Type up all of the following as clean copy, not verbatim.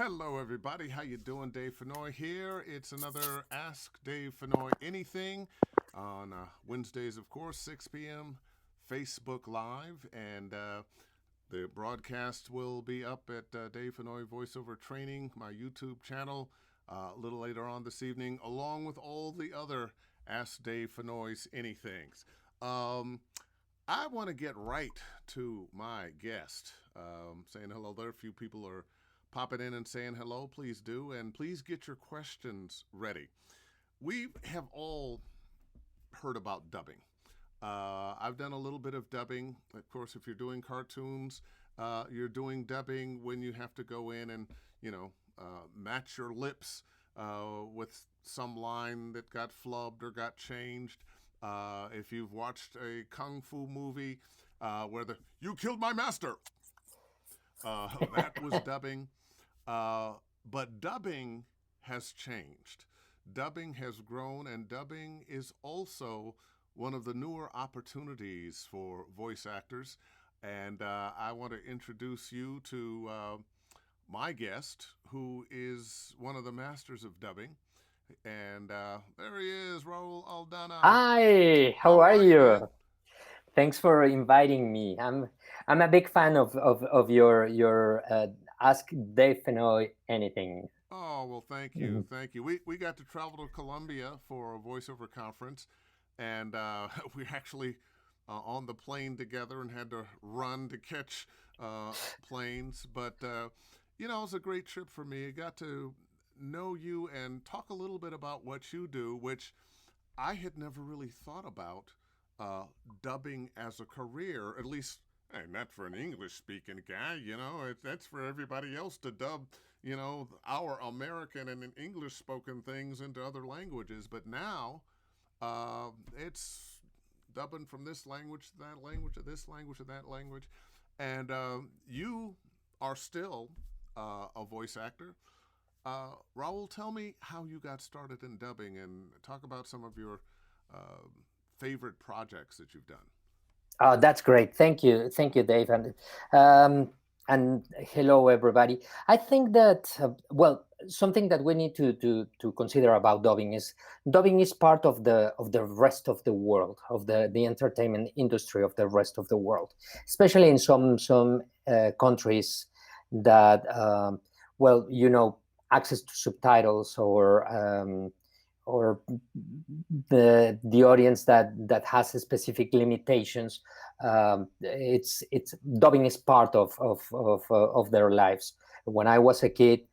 Hello, everybody. How you doing? Dave Fennoy here. It's another Ask Dave Fennoy Anything on Wednesdays, of course, 6 p.m. Facebook Live, and the broadcast will be up at Dave Fennoy Voiceover Training, my YouTube channel, a little later on this evening, along with all the other Ask Dave Fennoy's Anythings. I want to get right to my guest. Saying hello there. A few people are popping in and saying hello. Please do. And please get your questions ready. We have all heard about dubbing. I've done a little bit of dubbing. Of course, if you're doing cartoons, you're doing dubbing when you have to go in and, match your lips with some line that got flubbed or got changed. If you've watched a kung fu movie where you killed my master, that was dubbing. But dubbing has changed. Dubbing has grown, and dubbing is also one of the newer opportunities for voice actors. And I want to introduce you to my guest, who is one of the masters of dubbing. And there he is, Raul Aldana. Hi, how are you? Thanks for inviting me. I'm a big fan of your Ask Dave Fennoy Anything. Oh, well, thank you. Thank you. We got to travel to Colombia for a voiceover conference, and we actually on the plane together and had to run to catch planes. But, it was a great trip for me. I got to know you and talk a little bit about what you do, which I had never really thought about dubbing as a career, at least. Hey, not for an English-speaking guy, that's for everybody else to dub, our American and English-spoken things into other languages. But now, it's dubbing from this language to that language to this language to that language. And you are still a voice actor. Raul, tell me how you got started in dubbing and talk about some of your favorite projects that you've done. Oh, that's great. Thank you, Dave, and hello, everybody. I think that something that we need to consider about dubbing is part of the rest of the world, of the entertainment industry of the rest of the world, especially in some countries that access to subtitles or the audience that has specific limitations. It's dubbing is part of their lives. When I was a kid,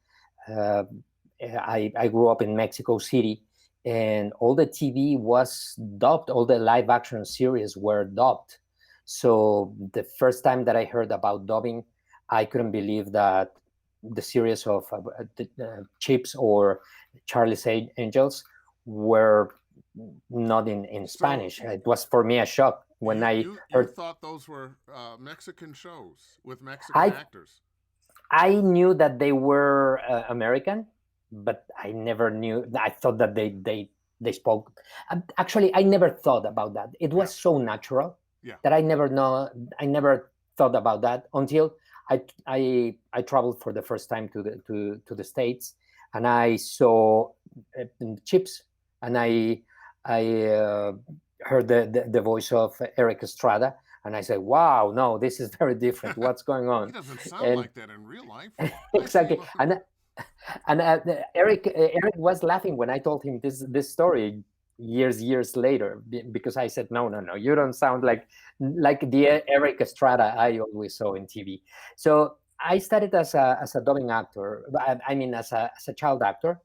I grew up in Mexico City, and all the TV was dubbed. All the live action series were dubbed. So the first time that I heard about dubbing, I couldn't believe that the series of Chips or Charlie's Angels were not in Spanish. It was for me a shock when you heard. thought those were Mexican shows with Mexican I actors. I knew that they were American, but I never knew. I thought that they spoke. Actually, I never thought about that. It was so natural that I never thought about that until I traveled for the first time to the States, and I saw Chips, and I heard the voice of Eric Estrada, and I said, "Wow, no, this is very different. What's going on?" He doesn't sound like that in real life. Exactly, and Eric was laughing when I told him this story years later, because I said, no, you don't sound like the Eric Estrada I always saw in TV. So I started as a dubbing actor. I mean, as a child actor.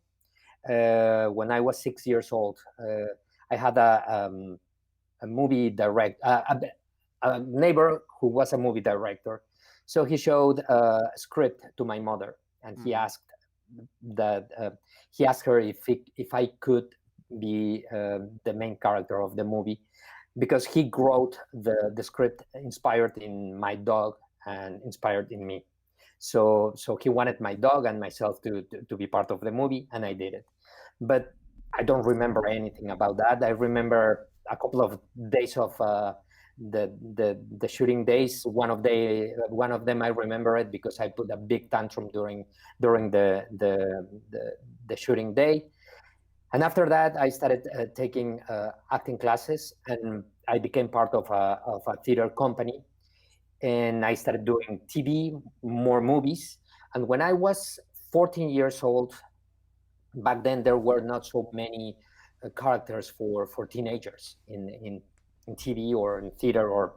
When I was 6 years old, I had a movie a neighbor who was a movie director. So he showed a script to my mother, and he asked her if I could be the main character of the movie, because he wrote the script inspired in my dog and inspired in me. So he wanted my dog and myself to be part of the movie, and I did it. But I don't remember anything about that. I remember a couple of days of the shooting days. One of them I remember it because I put a big tantrum during the shooting day. And after that, I started taking acting classes, and I became part of a theater company, and I started doing TV, more movies. And when I was 14 years old, back then there were not so many characters for teenagers in TV or in theater or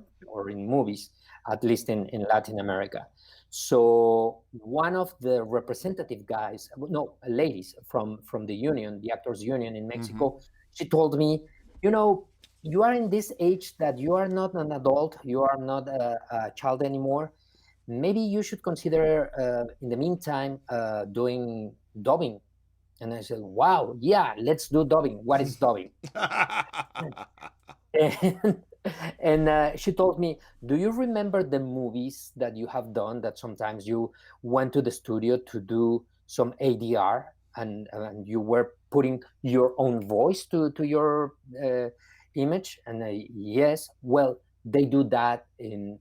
in movies, at least in Latin America. So one of the representative guys, no, ladies from the union, the actors union in Mexico, she told me, you know, you are in this age that you are not an adult, you are not a child anymore. Maybe you should consider, in the meantime, doing dubbing. And I said, wow, yeah, let's do dubbing. What is dubbing? And, and she told me, do you remember the movies that you have done that sometimes you went to the studio to do some ADR and you were putting your own voice to your image? And yes, well, they do that in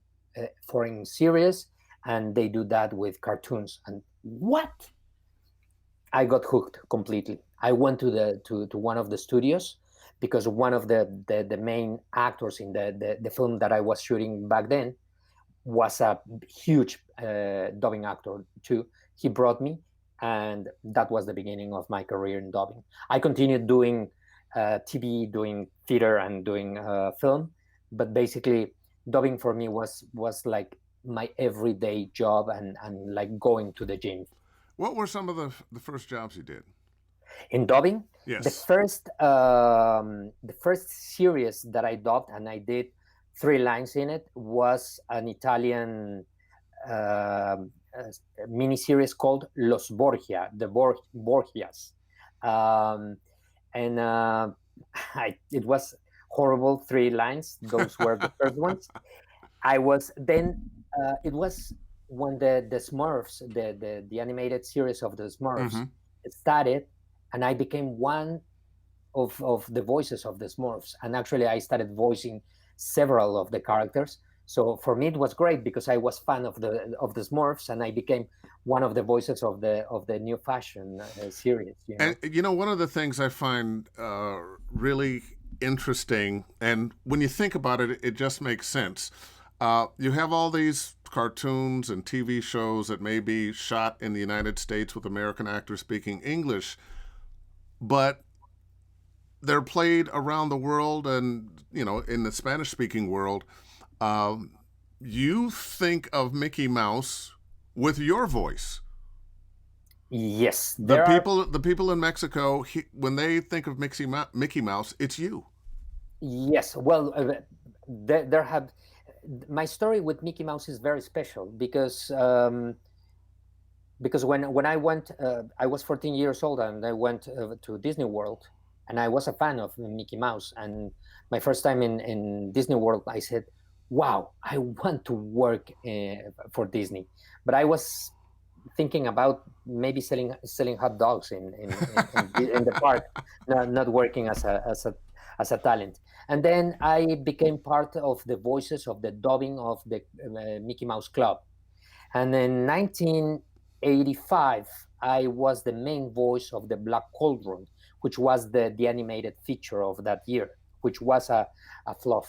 foreign series, and they do that with cartoons. And what? I got hooked completely. I went to one of the studios because one of the main actors in the film that I was shooting back then was a huge dubbing actor too. He brought me, and that was the beginning of my career in dubbing. I continued doing TV, doing theater, and doing film, but basically dubbing for me was like my everyday job and like going to the gym. What were some of the first jobs you did? In dubbing, Yes. the first series that I dubbed, and I did 3 lines in it, was an Italian uh, mini series called Los Borgia, the Borgias, um, and it was horrible. 3 lines. Those were the first ones. I was then. It was when the Smurfs, the animated series of the Smurfs, started, and I became one of the voices of the Smurfs. And actually, I started voicing several of the characters. So for me, it was great because I was fan of the Smurfs, and I became one of the voices of the new fashion series. You know. And you know, one of the things I find really interesting, and when you think about it, it just makes sense. You have all these cartoons and TV shows that may be shot in the United States with American actors speaking English, but they're played around the world, and you know, in the Spanish-speaking world. Um, you think of Mickey Mouse with your voice. Yes, The there are. people, the people in Mexico, when they think of Mickey Mouse, it's you. Yes, well, there have. My story with Mickey Mouse is very special because when I went, I was 14 years old, and I went to Disney World, and I was a fan of Mickey Mouse. And my first time in Disney World, I said, "Wow, I want to work for Disney." But I was thinking about maybe selling hot dogs in the park, not working as a talent. And then I became part of the voices of the dubbing of the Mickey Mouse Club. And in 1985, I was the main voice of the Black Cauldron, which was the animated feature of that year, which was a flop,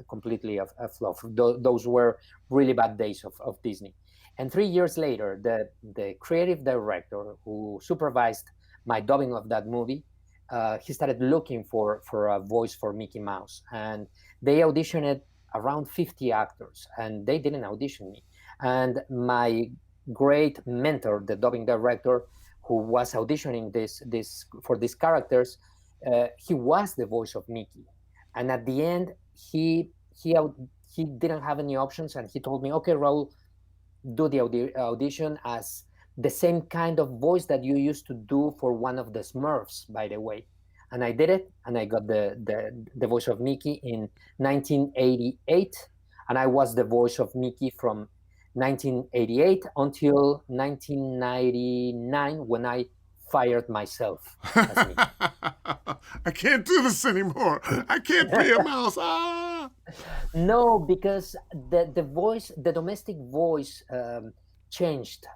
completely a flop. Those were really bad days of Disney. And 3 years later, the creative director who supervised my dubbing of that movie, he started looking for a voice for Mickey Mouse. And they auditioned around 50 actors, and they didn't audition me. And my great mentor, the dubbing director, who was auditioning this for these characters, he was the voice of Mickey. And at the end, he didn't have any options, and he told me, "Okay, Raul, do the audition as the same kind of voice that you used to do for one of the Smurfs, by the way." And I did it, and I got the voice of Mickey in 1988, and I was the voice of Mickey from 1988 until 1999, when I fired myself as Mickey. I can't do this anymore. I can't be a mouse. Ah. No, because the voice, the domestic voice, changed,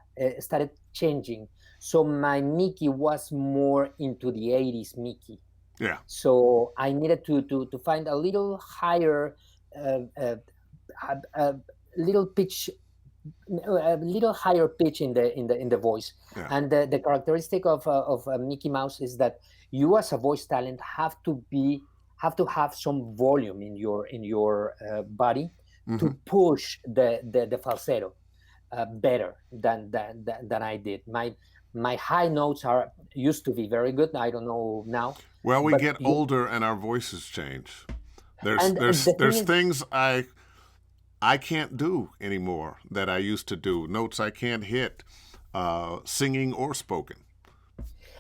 started changing. So my Mickey was more into the 80s Mickey. Yeah. So I needed to find a little higher, a little pitch, a little higher pitch in the voice. Yeah. And the characteristic of Mickey Mouse is that you as a voice talent have to have some volume in your body to push the falsetto better than I did. My high notes used to be very good. I don't know now. Well, we But get older and our voices change. There's and there's the thing there's is, things I can't do anymore that I used to do. Notes I can't hit, singing or spoken.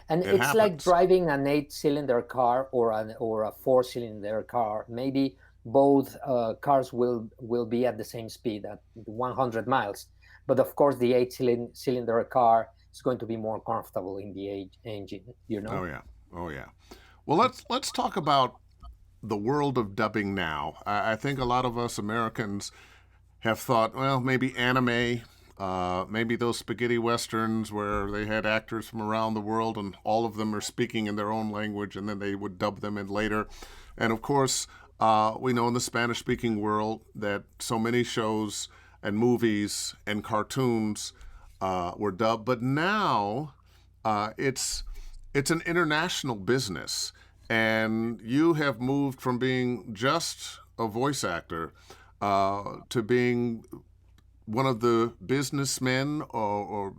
and It it's like happens. driving an 8-cylinder car or a 4-cylinder car. Maybe both cars will be at the same speed at 100 miles, but of course the 8-cylinder car is going to be more comfortable in the engine. You know. Oh yeah. Oh yeah. Well, let's talk about the world of dubbing now. I think a lot of us Americans have thought, well, maybe anime, maybe those spaghetti westerns where they had actors from around the world and all of them are speaking in their own language and then they would dub them in later. And of course, we know in the Spanish speaking world that so many shows and movies and cartoons were dubbed. But now it's an international business. And you have moved from being just a voice actor to being one of the businessmen, or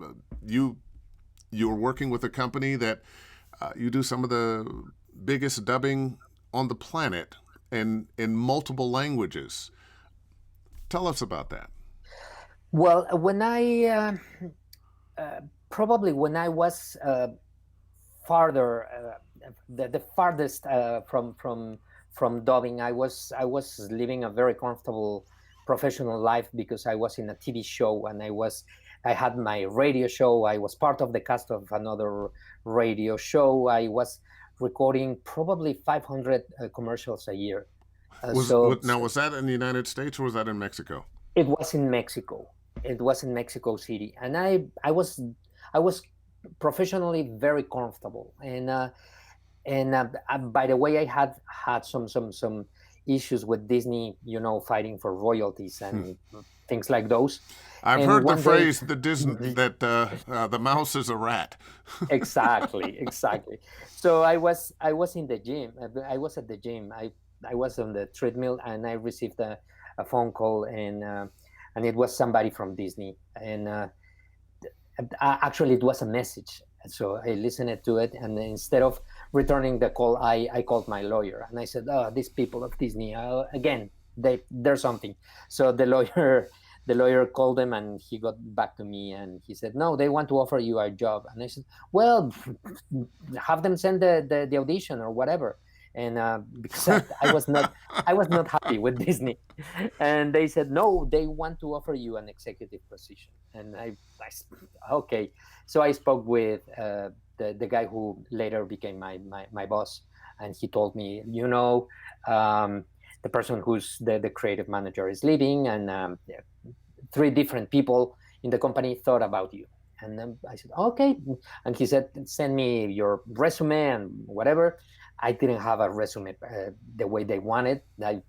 you're working with a company that you do some of the biggest dubbing on the planet in multiple languages. Tell us about that. Well, when I probably when I was farther, the farthest from dubbing, I was living a very comfortable professional life because I was in a TV show and I had my radio show. I was part of the cast of another radio show. I was recording probably 500 commercials a year. Now, was that in the United States or was that in Mexico? It was in Mexico. It was in Mexico City, and I was professionally very comfortable. And by the way, I had some issues with Disney, fighting for royalties and things like those. I've And heard the one day, phrase that the mouse is a rat. exactly. So I was in the gym. I was at the gym. I was on the treadmill, and I received a phone call, and it was somebody from Disney, and actually it was a message. So I listened to it, and instead of returning the call, I called my lawyer, and I said, "Oh, these people of Disney, again, there's something." So the lawyer called them, and he got back to me, and he said, "No, they want to offer you a job." And I said, "Well, have them send the audition or whatever." And because I was not happy with Disney, and they said, "No, they want to offer you an executive position." And okay. So I spoke with the guy who later became my boss, and he told me, the person who's the creative manager is leaving, and 3 different people in the company thought about you. And then I said, okay. And he said, send me your resume and whatever. I didn't have a resume the way they wanted. I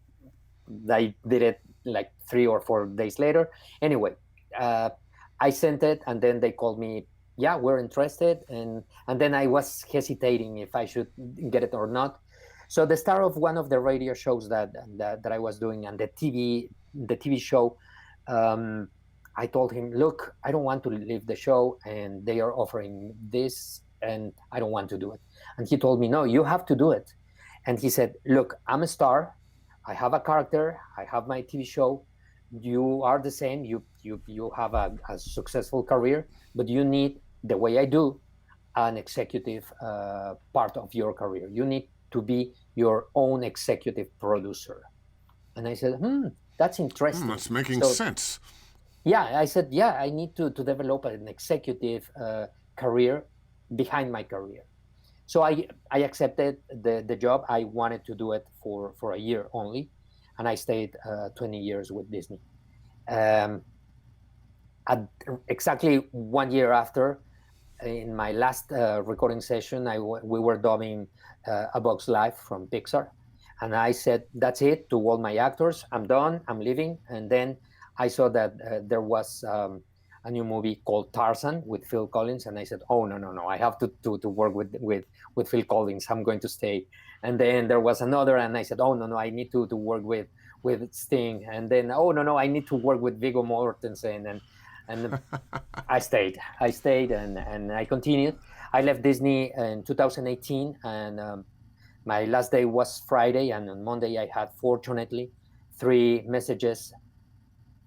did it like 3 or 4 days later. Anyway, I sent it, and then they called me. Yeah, we're interested, and then I was hesitating if I should get it or not. So the star of one of the radio shows that I was doing, and the TV show, I told him, look, I don't want to leave the show, and they are offering this, and I don't want to do it. And he told me, no, you have to do it. And he said, look, I'm a star. I have a character. I have my TV show. You are the same. You have a successful career, but you need, the way I do, an executive part of your career. You need to be your own executive producer. And I said, that's interesting. That's making sense. Yeah, I said, yeah, I need to develop an executive career behind my career. So I accepted the job. I wanted to do it for a year only, and I stayed 20 years with Disney. Um, at exactly 1 year after, in my last recording session, we were dubbing A Bug's Life from Pixar, and I said, "That's it," to all my actors. I'm done. I'm leaving. And then I saw that there was a new movie called Tarzan with Phil Collins, and I said, "Oh, no, no, no! I have to work with Phil Collins. I'm going to stay." And then there was another, and I said, "Oh, no, no! I need to work with Sting." And then, "Oh, no, no! I need to work with Viggo Mortensen." And I stayed, and I continued. I left Disney in 2018, and my last day was Friday, and on Monday I had, fortunately, 3 messages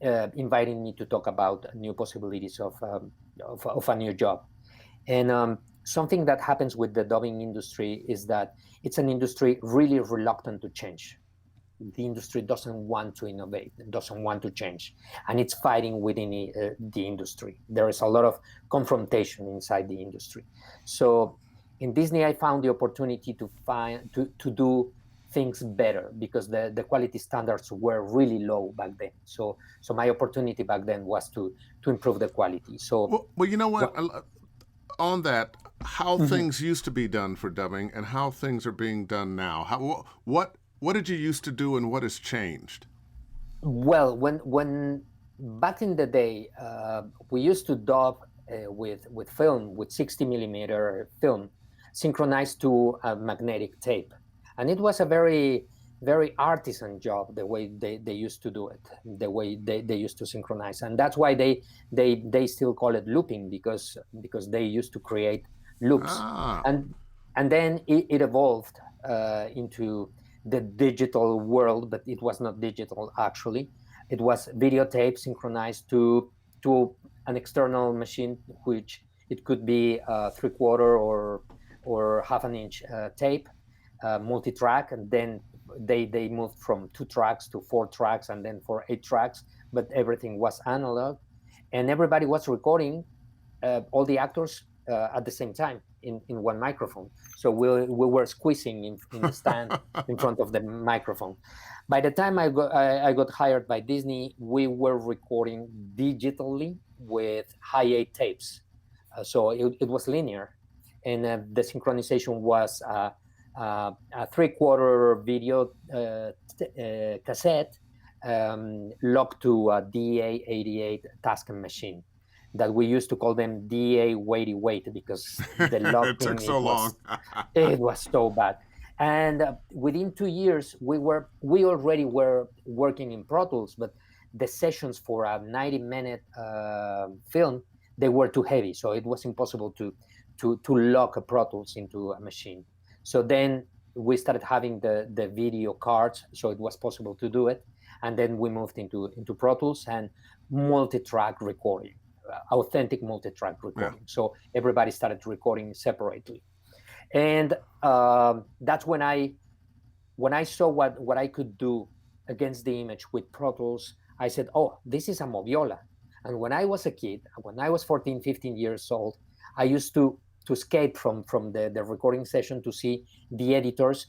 inviting me to talk about new possibilities of a new job. And something that happens with the dubbing industry is that it's an industry really reluctant to change. The industry doesn't want to innovate, doesn't want to change, and it's fighting within the industry. There is a lot of confrontation inside the industry. So in Disney, I found the opportunity to do things better, because the quality standards were really low back then. So my opportunity back then was to improve the quality. So Well, you know what? what, On that, how Mhm. things used to be done for dubbing and how things are being done now. What did you used to do and what has changed? Well, when back in the day, we used to dub with film, with 60 millimeter film, synchronized to a magnetic tape, and it was a very artisan job, the way they used to do it, the way they used to synchronize, and that's why they still call it looping, because they used to create loops, Ah, and and then it evolved into the digital world, but it was not digital actually. It was videotape synchronized to an external machine, which it could be 3/4 or half an inch tape, multi-track, and then they moved from 2 tracks to 4 tracks, and then for 8 tracks, but everything was analog, and everybody was recording, all the actors at the same time in one microphone. So we were squeezing in the stand in front of the microphone. By the time I got hired by Disney, we were recording digitally with high-8 tapes. So it was linear, and the synchronization was a 3/4 video cassette, locked to a DA88 Tascam machine, that we used to call them DA weighty weight, because the it took locking, so long. it was so bad. And within 2 years, we already were working in Pro Tools, but the sessions for a 90-minute film, they were too heavy, so it was impossible to lock a Pro Tools into a machine. So then we started having the video cards, so it was possible to do it, and then we moved into Pro Tools and multi-track recording, authentic multi-track Yeah. recording. So everybody started recording separately, and that's when I saw what I could do against the image with Pro Tools. I said, "Oh, this is a moviola." And when I was a kid, when I was 14, 15 years old, I used to escape from the recording session to see the editors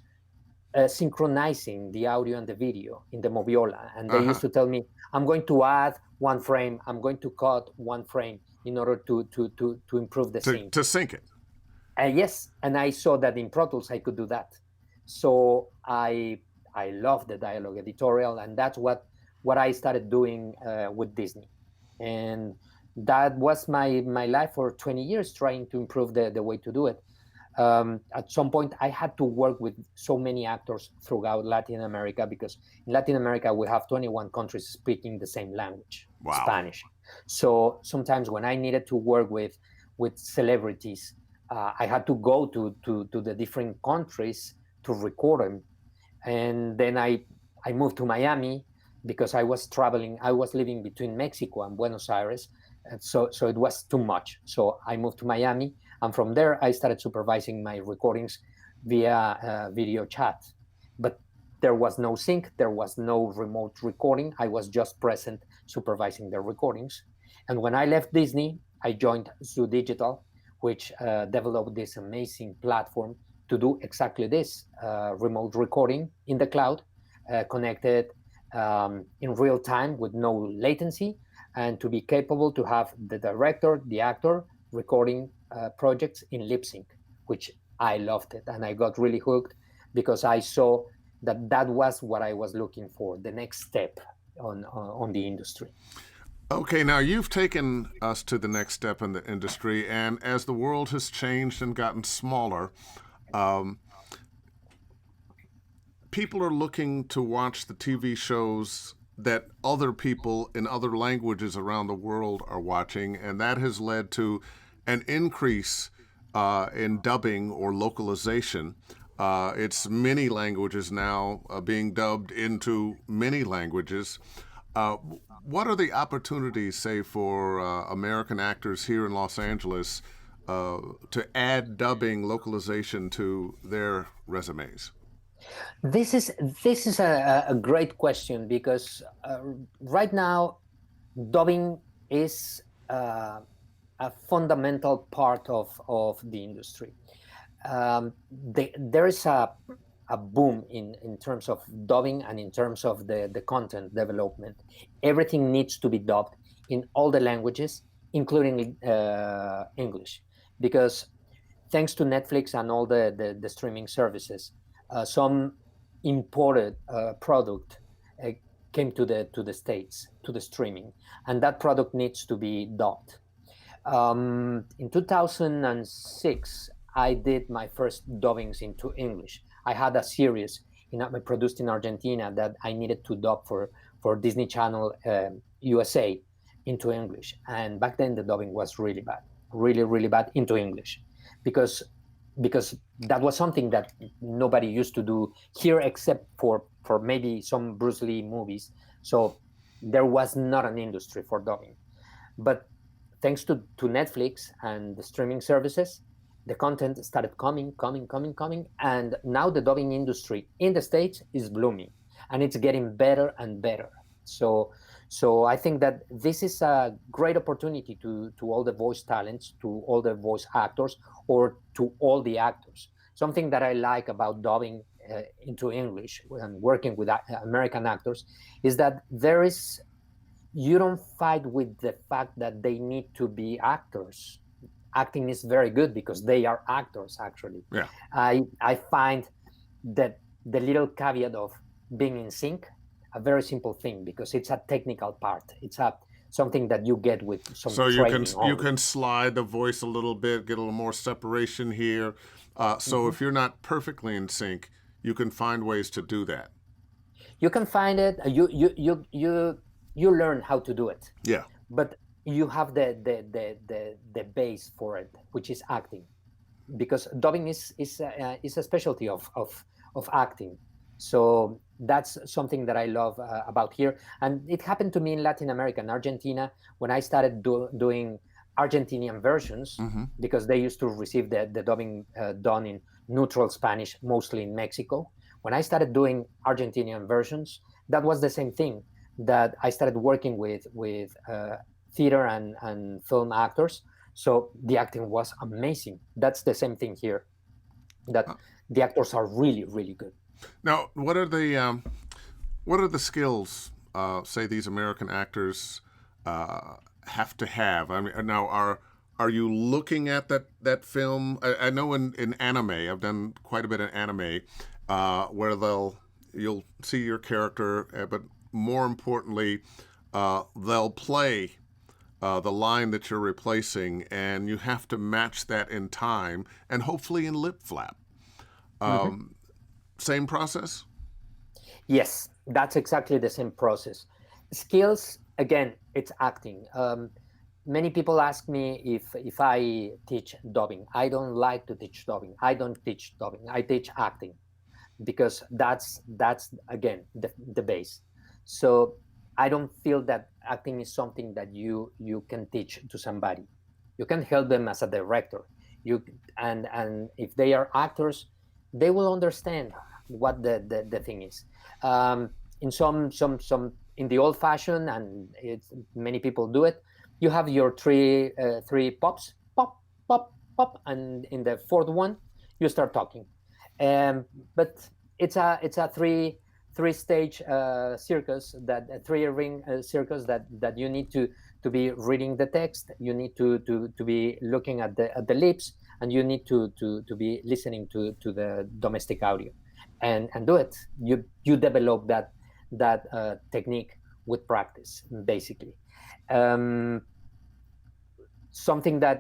synchronizing the audio and the video in the moviola, and they Uh huh. used to tell me, "I'm going to add 1 frame, I'm going to cut 1 frame in order to improve the sync." To sync it. Yes, and I saw that in Pro Tools I could do that. So I love the dialogue editorial, and that's what I started doing with Disney, and that was my life for 20 years, trying to improve the way to do it. At some point, I had to work with so many actors throughout Latin America, because in Latin America we have 21 countries speaking the same language, Wow. Spanish. So sometimes when I needed to work with celebrities, I had to go to the different countries to record them, and then I moved to Miami, because I was traveling. I was living between Mexico and Buenos Aires, and so it was too much. So I moved to Miami, and from there I started supervising my recordings via video chat. But there was no sync, there was no remote recording. I was just present, supervising the recordings. And when I left Disney, I joined Zoo Digital, which developed this amazing platform to do exactly this, remote recording in the cloud, connected in real time with no latency, and to be capable to have the director, the actor recording projects in lip sync, which I loved it. And I got really hooked because I saw that was what I was looking for, the next step on the industry. Okay, now you've taken us to the next step in the industry, and as the world has changed and gotten smaller, um, people are looking to watch the TV shows that other people in other languages around the world are watching, and that has led to an increase in dubbing or localization. It's many languages now being dubbed into many languages. Uh, what are the opportunities, say, for American actors here in Los Angeles to add dubbing localization to their resumes? This is a great question because right now dubbing is a fundamental part of the industry. There is a boom in terms of dubbing and in terms of the content development. Everything needs to be dubbed in all the languages, including English, because thanks to Netflix and all the streaming services, some imported product uh, came to the States, to the streaming, and that product needs to be dubbed. In 2006, I did my first dubbings into English. I had a series produced in Argentina that I needed to dub for Disney Channel USA into English. And back then the dubbing was really bad, really, really bad into English, because because that was something that nobody used to do here except for maybe some Bruce Lee movies. So there was not an industry for dubbing. But thanks to Netflix and the streaming services, the content started coming, and now the dubbing industry in the States is blooming, and it's getting better and better. So I think that this is a great opportunity to all the voice talents, to all the voice actors, or to all the actors. Something that I like about dubbing into English and working with American actors is that you don't fight with the fact that they need to be actors. Acting is very good because they are actors, actually. Yeah. I find that the little caveat of being in sync a very simple thing, because it's a technical part. It's something that you get with some So training. you can slide the voice a little bit, get a little more separation here. So if you're not perfectly in sync, you can find ways to do that. You can find it. You learn how to do it. Yeah. But you have the base for it, which is acting, because dubbing is a specialty of acting. So that's something that I love about here. And it happened to me in Latin America, in Argentina, when I started doing Argentinian versions, because they used to receive the dubbing done in neutral Spanish, mostly in Mexico. When I started doing Argentinian versions, that was the same thing, that I started working with theater and film actors. So the acting was amazing. That's the same thing here, that the actors are really, really good. Now, what are the skills say these American actors have to have? I mean, now are you looking at that film? I know in anime, I've done quite a bit of anime, where you'll see your character, but more importantly, they'll play the line that you're replacing, and you have to match that in time and hopefully in lip flap. Same process? Yes, that's exactly the same process. Skills, again, it's acting. Many people ask me if I teach dubbing. I don't like to teach dubbing. I don't teach dubbing. I teach acting, because that's again the base. So I don't feel that acting is something that you can teach to somebody. You can help them as a director. And if they are actors, they will understand what the thing is. In some in the old fashioned, and many people do it. You have your three pops, pop, pop, pop, and in the fourth one you start talking. But it's a three stage circus, that three ring circus, that you need to be reading the text, you need to be looking at the lips, and you need to be listening to the domestic audio, and do it. You develop that technique with practice, basically. um, Something that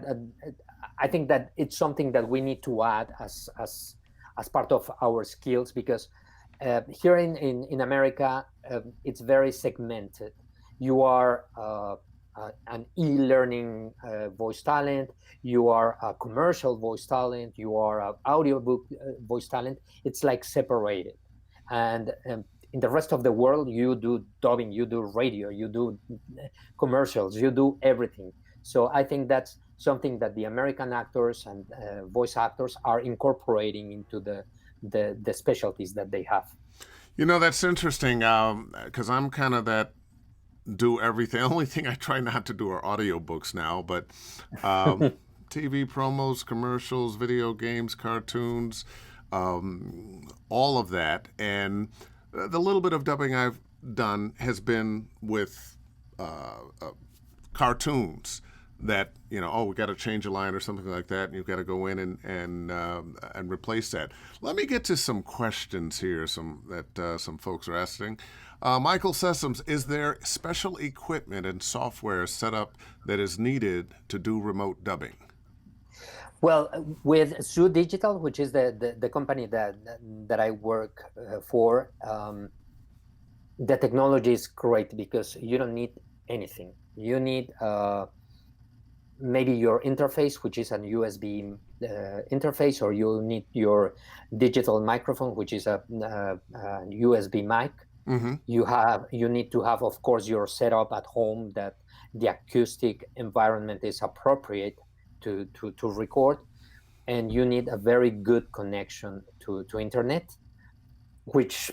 I think that it's something that we need to add as part of our skills, because here in America, it's very segmented. You are an e-learning voice talent, you are a commercial voice talent, you are an audiobook voice talent. It's like separated. And in the rest of the world, you do dubbing, you do radio, you do commercials, you do everything. So I think that's something that the American actors and voice actors are incorporating into the specialties that they have. You know, that's interesting because I'm kind of that do everything. The only thing I try not to do are audiobooks now, but TV promos, commercials, video games, cartoons, all of that. And the little bit of dubbing I've done has been with cartoons that, you know, oh, we got to change a line or something like that, and you've got to go in and replace that. Let me get to some questions here, some folks are asking. Michael Sessoms, is there special equipment and software set up that is needed to do remote dubbing? Well, with Zoo Digital, which is the company that I work for, the technology is great because you don't need anything. You need maybe your interface, which is an USB interface, or you need your digital microphone, which is a USB mic. Mm-hmm. You need to have, of course, your setup at home, that the acoustic environment is appropriate to record, and you need a very good connection to internet, which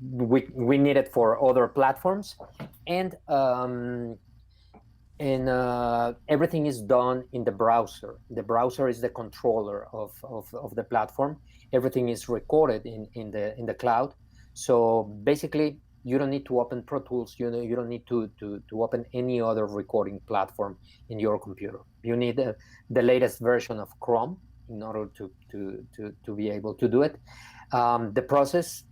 we need it for other platforms, and everything is done in the browser. The browser is the controller of the platform. Everything is recorded in the cloud. So basically, you don't need to open Pro Tools. You don't need to open any other recording platform in your computer. You need the latest version of Chrome in order to be able to do it. The process.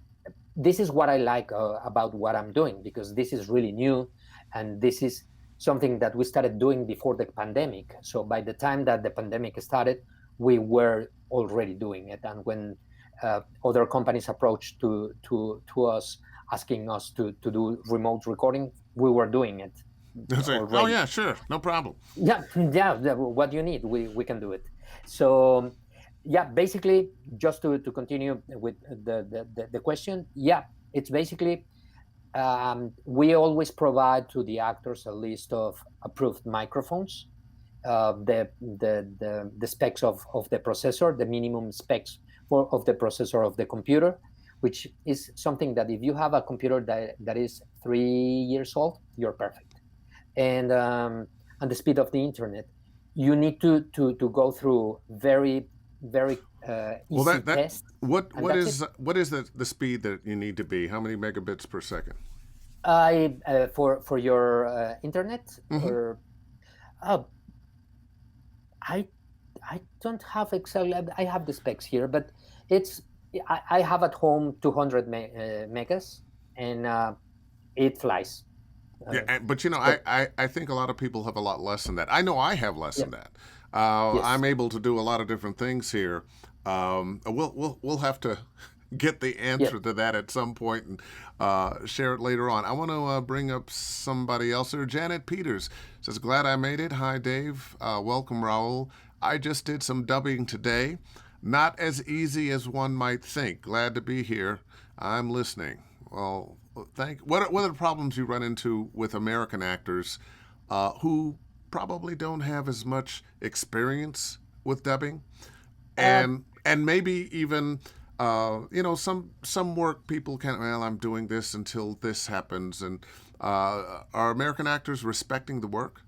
This is what I like about what I'm doing, because this is really new, and this is something that we started doing before the pandemic. So by the time that the pandemic started, we were already doing it. And when other companies approached to us, asking us to do remote recording, we were doing it already. Oh yeah, sure, no problem. Yeah. What you need, we can do it. So yeah, basically, just to continue with the question, yeah, it's basically we always provide to the actors a list of approved microphones, the specs of the processor, the minimum specs of the processor of the computer, which is something that if you have a computer that is 3 years old, you're perfect. And the speed of the internet, you need to go through very easy tests. What is the speed that you need to be? How many megabits per second? For your internet, Mm-hmm. or I don't have exactly. I have the specs here, but I have at home 200 megas, and it flies. Yeah, but you know, I think a lot of people have a lot less than that. I know I have less than that. Yes. I'm able to do a lot of different things here. We'll have to get the answer to that at some point and share it later on. I want to bring up somebody else here. Janet Peters says, "Glad I made it. Hi, Dave. Welcome, Raul. I just did some dubbing today. Not as easy as one might think. Glad to be here. I'm listening." Well, what are the problems you run into with American actors who probably don't have as much experience with dubbing, and maybe even some work people can, well, I'm doing this until this happens, and are American actors respecting the work?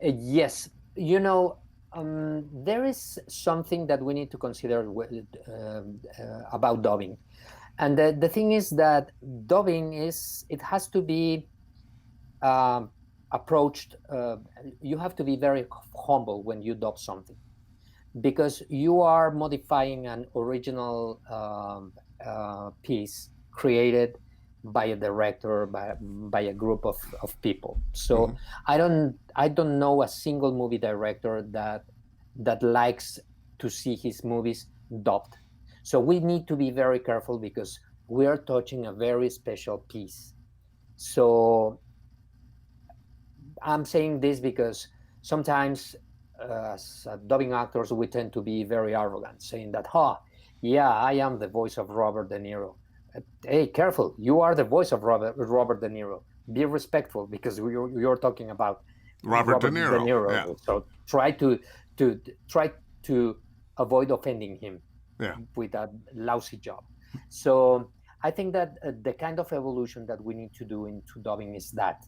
Yes, you know, There is something that we need to consider about dubbing, and the thing is that dubbing is it has to be um, approached. You have to be very humble when you dub something because you are modifying an original piece created by a director by a group of people. Hmm. So I don't know a single movie director that likes to see his movies dubbed. So we need to be very careful because we are touching a very special piece. So I'm saying this because sometimes as dubbing actors, we tend to be very arrogant, saying that, yeah, I am the voice of Robert De Niro. Hey, careful, you are the voice of Robert De Niro. Be respectful because you're talking about Robert De Robert De Niro. Yeah. Niro. So to try to avoid offending him Yeah. with a lousy job. So I think that the kind of evolution that we need to do into dubbing is that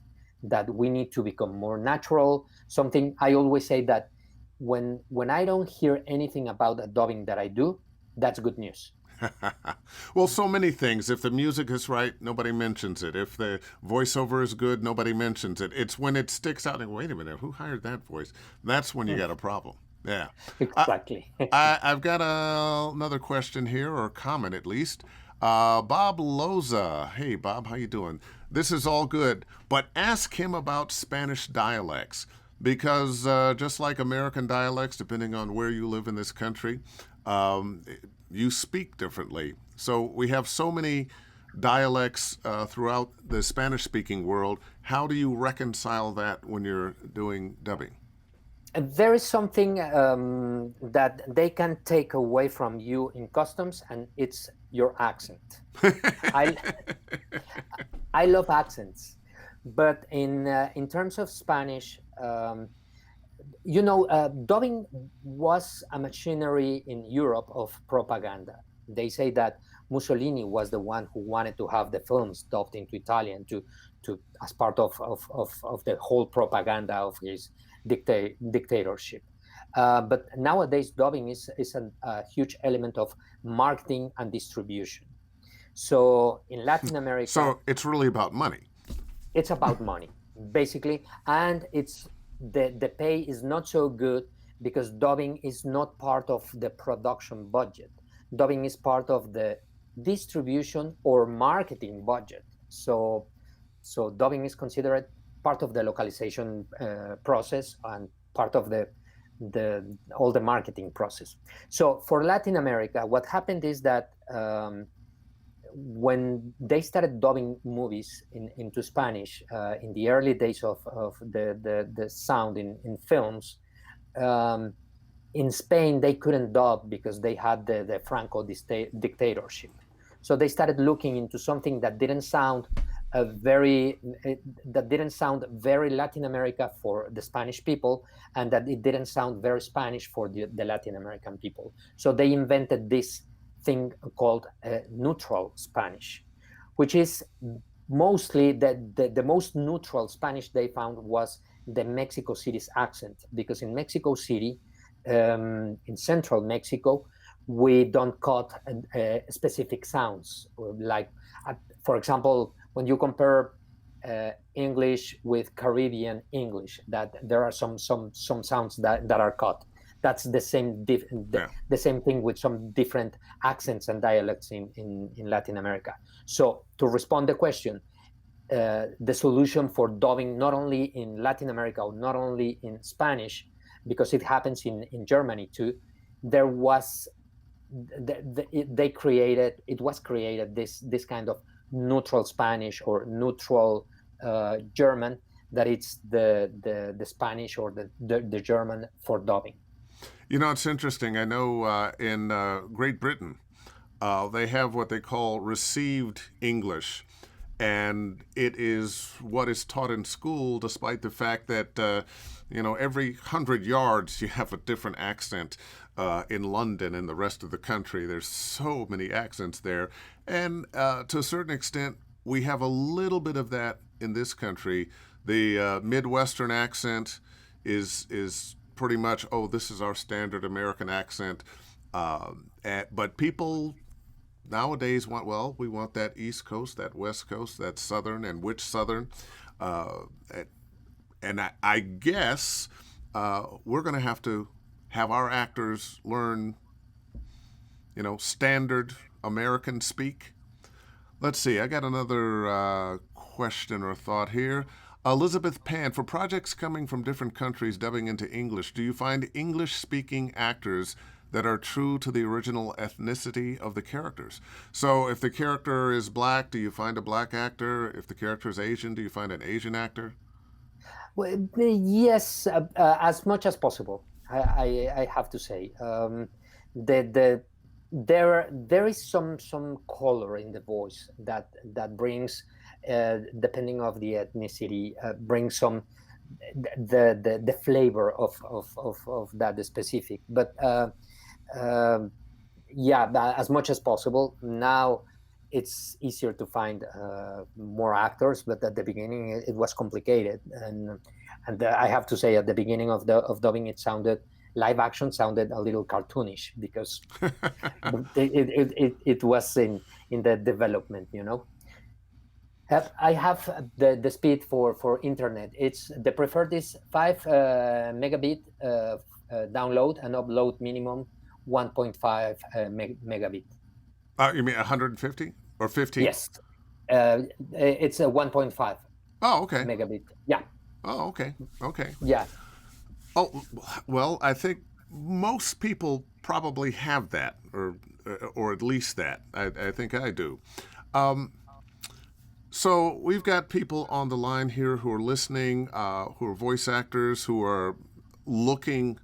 we need to become more natural. Something I always say that when I don't hear anything about a dubbing that I do, that's good news. Well, so many things. If the music is right, nobody mentions it. If the voiceover is good, nobody mentions it. It's when it sticks out and wait a minute, who hired that voice? That's when you got a problem. Yeah. I, Exactly. I've got another question here, or comment at least. Bob Loza. Hey, Bob, how you doing? This is all good, but ask him about Spanish dialects because just like American dialects, depending on where you live in this country, um, you speak differently. So we have so many dialects throughout the Spanish-speaking world. How do you reconcile that when you're doing dubbing? There is something that they can take away from you in customs, and it's your accent. I I love accents, but in terms of Spanish, dubbing was a machinery in Europe of propaganda. They say that Mussolini was the one who wanted to have the films dubbed into Italian to as part of the whole propaganda of his dictatorship. But nowadays, dubbing is a huge element of marketing and distribution. So in Latin America, So it's really about money. it's about money basically, and it's the pay is not so good because dubbing is not part of the production budget. Dubbing is part of the distribution or marketing budget. So dubbing is considered part of the localization process and part of the all the marketing process. So for Latin America, what happened is that when they started dubbing movies into Spanish in the early days of the sound in films, um, in Spain they couldn't dub because they had the Franco dictatorship. So they started looking into something that didn't sound that didn't sound very Latin America for the Spanish people, and that it didn't sound very Spanish for the Latin American people. So they invented this thing called neutral Spanish, which is mostly the most neutral Spanish they found was the Mexico City's accent, because in Mexico City, in central Mexico, we don't cut specific sounds. Like, for example, when you compare English with Caribbean English, that there are some sounds that are cut. That's the same Yeah. the same thing with some different accents and dialects in Latin America. So to respond the question, the solution for dubbing not only in Latin America or not only in Spanish, because it happens in Germany too, there was they created it was created this kind of neutral Spanish or neutral German, that it's the Spanish or the German for dubbing. You know, it's interesting. I know in Great Britain, they have what they call received English. And it is what is taught in school, despite the fact that, every 100 yards you have a different accent. In London and the rest of the country, there's so many accents there. And to a certain extent, we have a little bit of that in this country. The Midwestern accent is pretty much, oh, this is our standard American accent. But people nowadays want, well, we want that East Coast, that West Coast, that Southern, and which Southern. Uh, and I guess we're going to have our actors learn, standard American speak. Let's see. I got another question or thought here. Elizabeth Pan, for projects coming from different countries dubbing into English, do you find English-speaking actors that are true to the original ethnicity of the characters? So if the character is black, do you find a black actor? If the character is Asian, do you find an Asian actor? Well, yes, as much as possible. I have to say, the there is some color in the voice that brings, depending of the ethnicity, brings some the flavor of that specific. But yeah, as much as possible. Now it's easier to find more actors, but at the beginning it was complicated, and I have to say, at the beginning of dubbing, live action sounded a little cartoonish because it was in the development, I have the speed for internet. It's the preferred is 5 megabit download, and upload minimum 1.5 megabit. You mean 150 or 15? Yes, it's a 1.5 Oh, okay. megabit. Yeah, Oh, okay. Okay. yeah. Oh, well, I think most people probably have that, or at least that. I think I do. So we've got people on the line here who are listening, who are voice actors, who are looking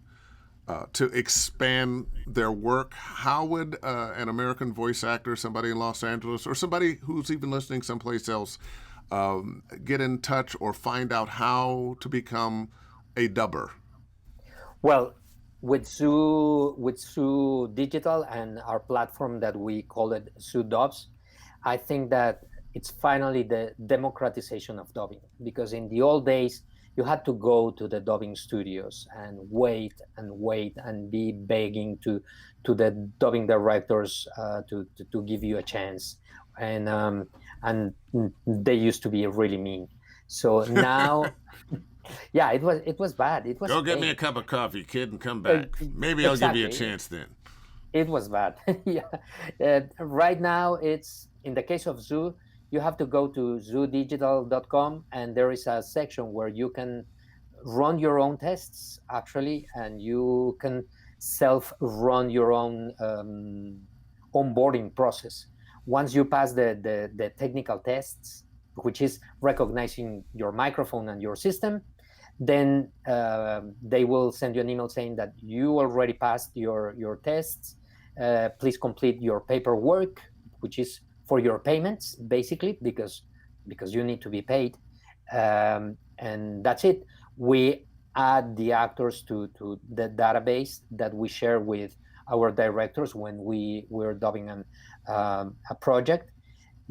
to expand their work. How would an American voice actor, somebody in Los Angeles, or somebody who's even listening someplace else, get in touch or find out how to become a dubber? Well, with Zoo Digital and our platform that we call it Zoo Dubs, I think that it's finally the democratization of dubbing. Because in the old days, you had to go to the dubbing studios and wait and be begging to the dubbing directors to give you a chance, and they used to be really mean. So now, yeah, it was bad. It was Go get me a pain. cup of coffee, kid, and come back. Maybe I'll give you a Exactly. chance then. It was bad. Yeah. Right now, it's in the case of Zoo, you have to go to zoodigital.com, and there is a section where you can run your own tests, actually, and you can self-run your own onboarding process. Once you pass the technical tests, which is recognizing your microphone and your system, then they will send you an email saying that you already passed your tests. Please complete your paperwork, which is for your payments, basically, because you need to be paid, and that's it. We add the actors to the database that we share with our directors when we're dubbing a project.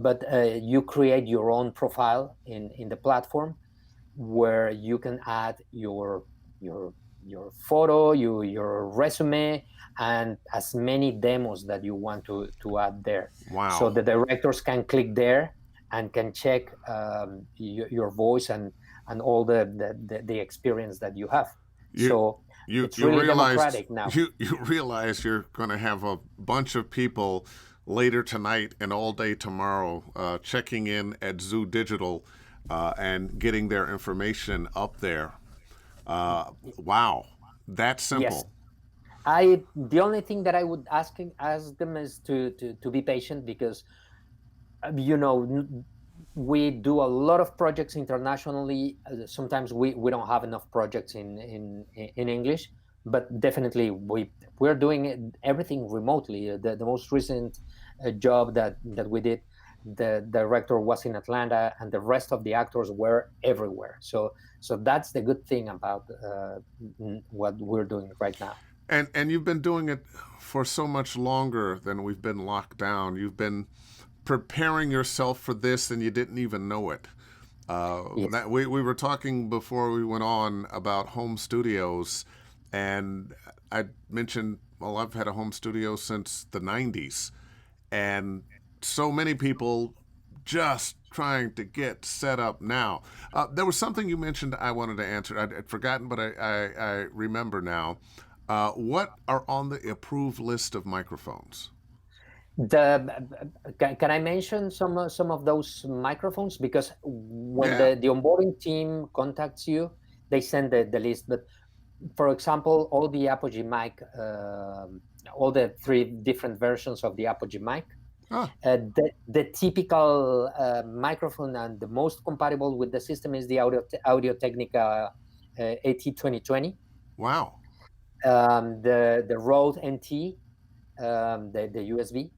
But you create your own profile in the platform, where you can add your photo, your resume, and as many demos that you want to add there. Wow. So the directors can click there and can check your voice and all the experience that you have. You So you it's you really realize democratic now. you realize you're going to have a bunch of people later tonight and all day tomorrow checking in at Zoo Digital and getting their information up there. Wow, that Yes. simple. The only thing that I would ask them is to be patient, because you know we do a lot of projects internationally. Sometimes we don't have enough projects in English, but definitely we're doing everything remotely. The most recent job that we did, the director was in Atlanta, and the rest of the actors were everywhere. So that's the good thing about what we're doing right now. And you've been doing it for so much longer than we've been locked down. You've been preparing yourself for this, and you didn't even know it. Yes. We were talking before we went on about home studios, And I mentioned, well, I've had a home studio since the 90s, and so many people just trying to get set up now. There was something you mentioned I wanted to answer. I'd forgotten, but I remember now. What are on the approved list of microphones? Can I mention some of those microphones? Because when Yeah. the onboarding team contacts you, they send the list. But for example, all the Apogee mic, all the three different versions of the Apogee mic, Huh. the typical microphone and the most compatible with the system is the Audio Technica AT2020, Wow. the Rode NT, the USB,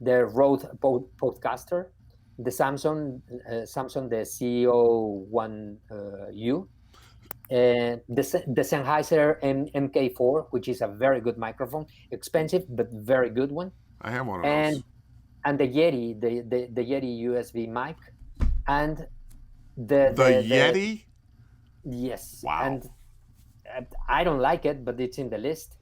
the Rode Podcaster, the Samsung the CEO One U, and the Sennheiser MK4, which is a very good microphone, expensive but very good one, I have one of those. and the Yeti, the Yeti USB mic, and The the Yeti? yes, Wow. and I don't like it, but it's in the list.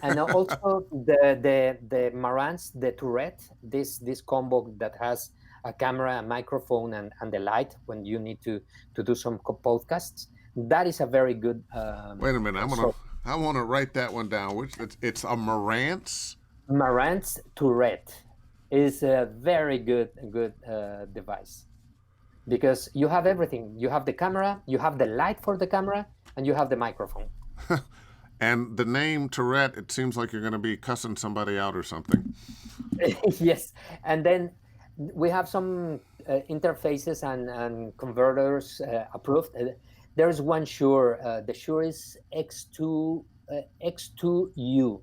And also the Marantz, the Tourette, this combo that has a camera, a microphone, and the light when you need to do some podcasts. That is a very good Wait a minute. so I want to write that one down. Which it's a Marantz. Marantz Tourette is a very good device because you have everything. You have the camera, you have the light for the camera, and you have the microphone. And the name Tourette, it seems like you're going to be cussing somebody out or something. Yes, and then we have some interfaces and converters approved. There's one Shure. The Shure is X2U.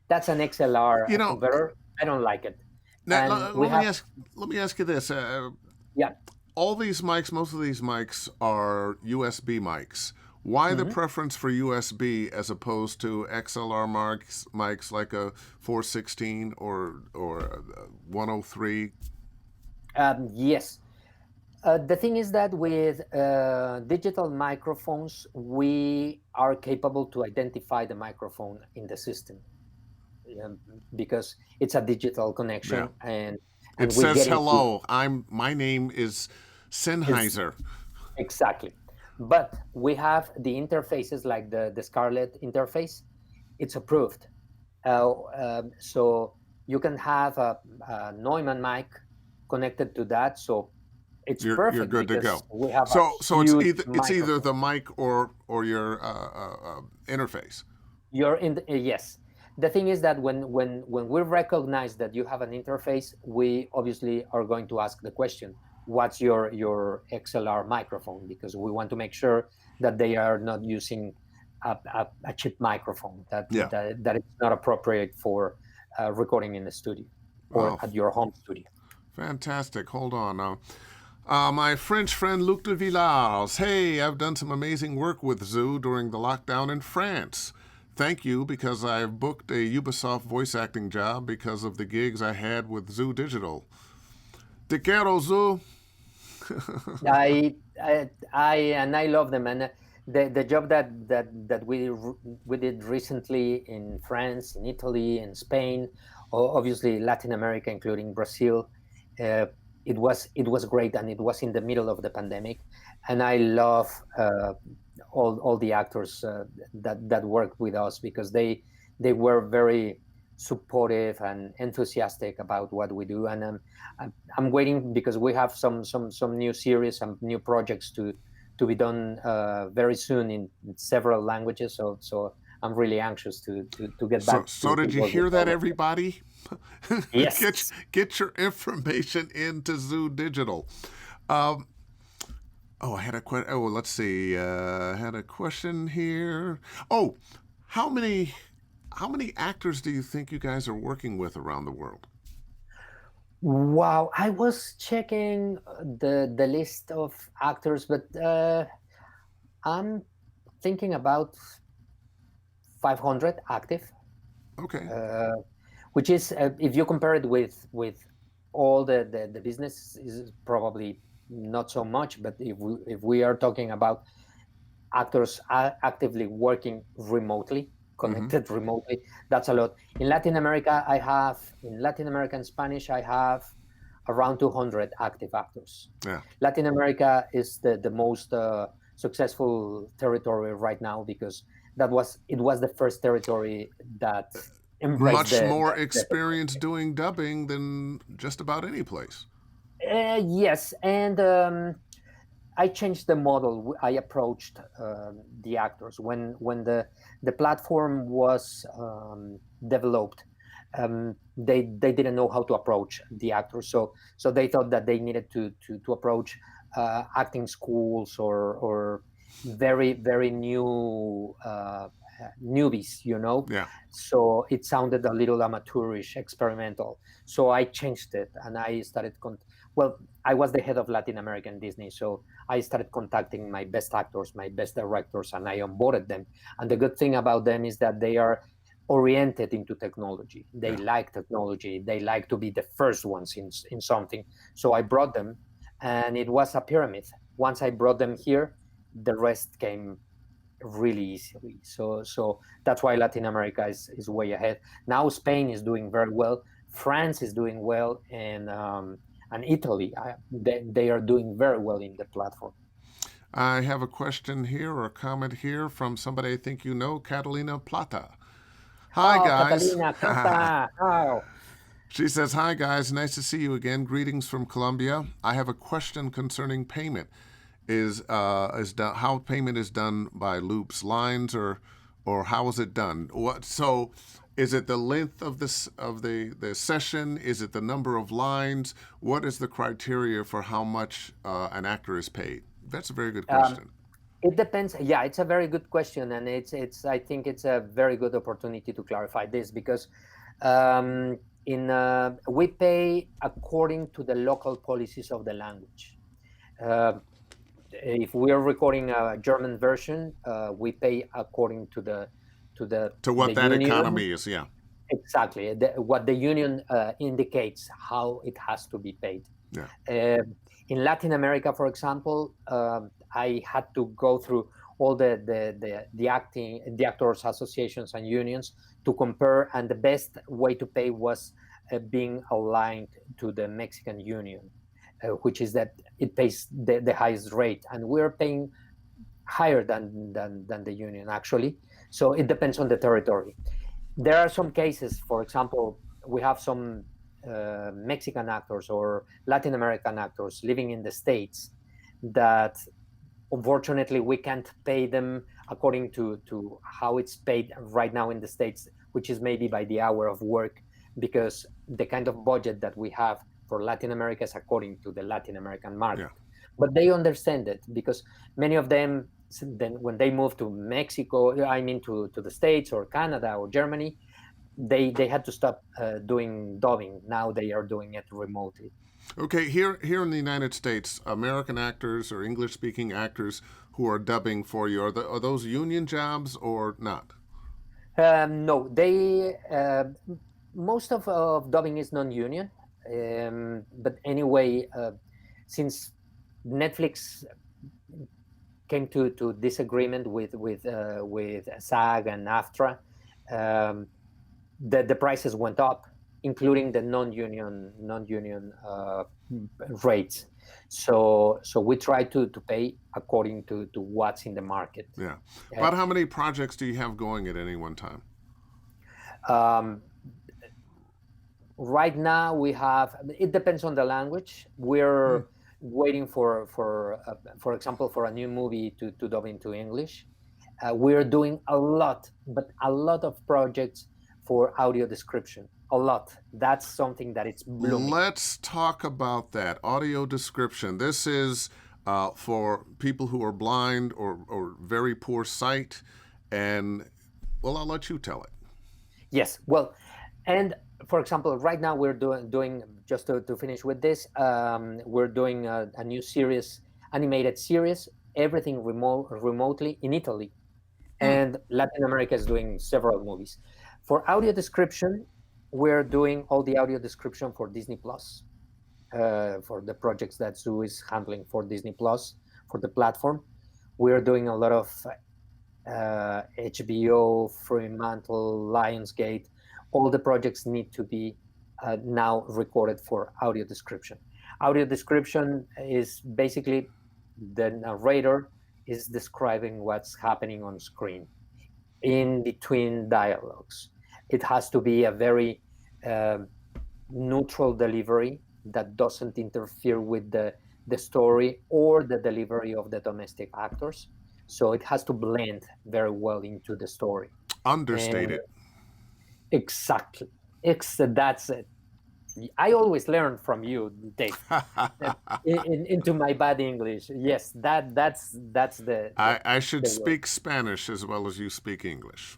That's an XLR You know, converter. I don't like it. now, And we have let me ask you this. yeah. All these mics, most of these mics are USB mics. Why the Mhm. preference for USB as opposed to XLR mics like a 416 or a 103? Yes. The thing is that with digital microphones, we are capable to identify the microphone in the system, because it's a digital Yeah. connection, It and we says get into hello. My name is is Sennheiser. exactly. But we have the interfaces like the Scarlett interface. It's approved, so you can have a Neumann mic connected to that. So it's You're perfect good to because go. we have a So huge it's either microphone. the mic or your interface. You're in yes. The thing is that when we recognize that you have an interface, we obviously are going to ask the question, what's your XLR microphone? Because we want to make sure that they are not using a cheap microphone Yeah. that is not appropriate for recording in the studio or Oh, at your home studio. fantastic. Hold on now. My French friend Luc de Villars. Hey, I've done some amazing work with Zoo during the lockdown in France. Thank you because I've booked a Ubisoft voice acting job because of the gigs I had with Zoo Digital. Te quiero, Zoo. I love them, and the job that we did recently in France, in Italy, in Spain, obviously Latin America, including Brazil, uh, it was great, and it was in the middle of the pandemic, and I love all the actors that worked with us because they were very supportive and enthusiastic about what we do, and I'm waiting because we have some new series and new projects to be done very soon in several languages. So I'm really anxious to get So, back so to did you work with hear that, all of them. everybody? Yes. Get your information into Zoo Digital. Um, oh, I had a question. Oh, let's see. I had a question here. Oh, how many how many actors do you think you guys are working with around the world? Wow, I was checking the list of actors, but I'm thinking about 500 active, Okay. uh, which is if you compare it with all the business is probably not so much. But if we are talking about actors actively working remotely, connected remotely. That's a lot. In Latin America, in Latin American Spanish, I have around 200 active actors. Yeah. Latin America is the most successful territory right now because it was the first territory that embraced Much the more experience doing dubbing than just about any place. yes, and I changed the model. I approached the actors when the platform was developed. They didn't know how to approach the actors, so they thought that they needed to approach acting schools or very new newbies, Yeah. So it sounded a little amateurish, experimental. So I changed it, and I started. Well, I was the head of Latin American Disney, so I started contacting my best actors, my best directors, and I onboarded them. And the good thing about them is that they are oriented into technology. They like technology. They like to be the first ones in something. So I brought them, and it was a pyramid. Once I brought them here, the rest came really easily. So that's why Latin America is way ahead. Now Spain is doing very well. France is doing well, and Italy, they are doing very well in the platform. I have a question here or a comment here from somebody I think you know, Catalina Plata. Hi, Oh, guys. Catalina, ¿cómo está? Oh, She says, "Hi, guys. Nice to see you again. Greetings from Colombia. I have a question concerning payment. How payment is done by loops, lines, or how is it done? So is it the length of the session? Is it the number of lines? What is the criteria for how much an actor is paid? That's a very good question. it depends. Yeah, it's a very good question, and it's. I think it's a very good opportunity to clarify this because we pay according to the local policies of the language. If we are recording a German version, we pay according to To what the that union. economy is, yeah. Exactly, what the union indicates how it has to be paid. Yeah. In Latin America, for example, I had to go through all the actors associations and unions to compare, and the best way to pay was being aligned to the Mexican union, which is that it pays the highest rate, and we're paying higher than the union actually. So it depends on the territory. There are some cases, for example, we have some Mexican actors or Latin American actors living in the States that unfortunately we can't pay them according to how it's paid right now in the States, which is maybe by the hour of work, because the kind of budget that we have for Latin America is according to the Latin American market. Yeah. But they understand it because many of them, then when they move to Mexico, I mean to the States or Canada or Germany, they had to stop doing dubbing. Now they are doing it remotely. Okay, here in the United States, American actors or English-speaking actors who are dubbing for you, are those union jobs or not? No, they most of dubbing is non-union. But anyway, since Netflix came to disagreement with SAG and AFTRA, the prices went up, including the non-union rates. So we try to pay according to what's in the market. Yeah. About how many projects do you have going at any one time? Right now we have. It depends on the language. We're waiting for example, for a new movie to dub into English. We're doing a lot of projects for audio description. A lot. That's something that it's blooming. Let's talk about that. Audio description. This is for people who are blind or very poor sight. And, well, I'll let you tell it. Yes. Well, and for example, right now we're doing just to finish with this, we're doing a new series, animated series, everything remotely in Italy. And Latin America is doing several movies. For audio description, we're doing all the audio description for Disney Plus, for the projects that Zoo is handling for Disney Plus, for the platform. We're doing a lot of HBO, Fremantle, Lionsgate, all the projects need to be now recorded for audio description. Audio description is basically the narrator is describing what's happening on screen in between dialogues. It has to be a very uh, neutral delivery that doesn't interfere with the story or the delivery of the domestic actors. So it has to blend very well into the story. And Understated. exactly, that's it. I always learn from you, Dave. Into my bad English. Yes, that's I should the word. speak Spanish as well as you speak English.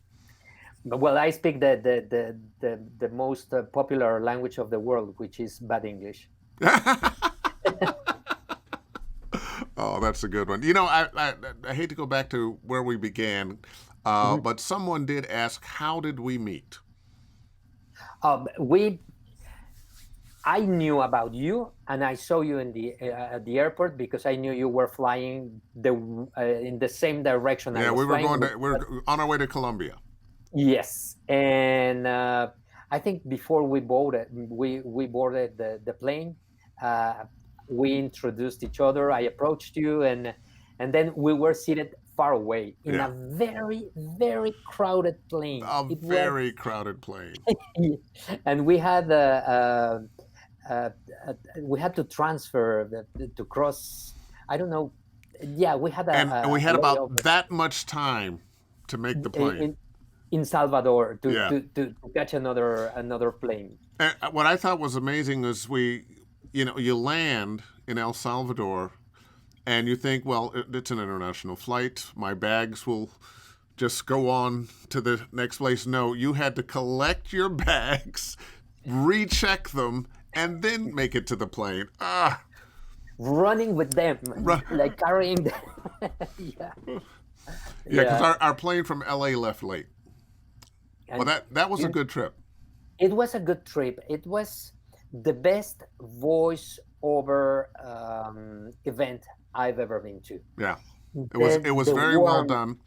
Well, I speak the most popular language of the world, which is bad English. Oh, that's a good one. I hate to go back to where we began, Mhm. but someone did ask, how did we meet? We I knew about you, and I saw you in the at the airport because I knew you were flying in the same direction I Yeah, was we were flying. going to, we are on our way to Colombia. Yes, and I think before we boarded the plane. Uh, we introduced each other. I approached you, and then we were seated far away in Yeah, a very crowded plane. a It was, very crowded plane. and uh, we had to transfer to cross. I don't know. Yeah, we had And we a had about layover that much time to make the plane. in Salvador Yeah. to catch another plane. And what I thought was amazing is you land in El Salvador and you think, well, it's an international flight. My bags will just go on to the next place. No, you had to collect your bags, recheck them, and then make it to the plane. Ah, Running with them, like carrying them. Yeah, yeah, because yeah. our plane from LA left late. Well, And that was a it, good trip. it was a good trip. It was the best voice over event I've ever been to. Yeah, it was The very well warm, done.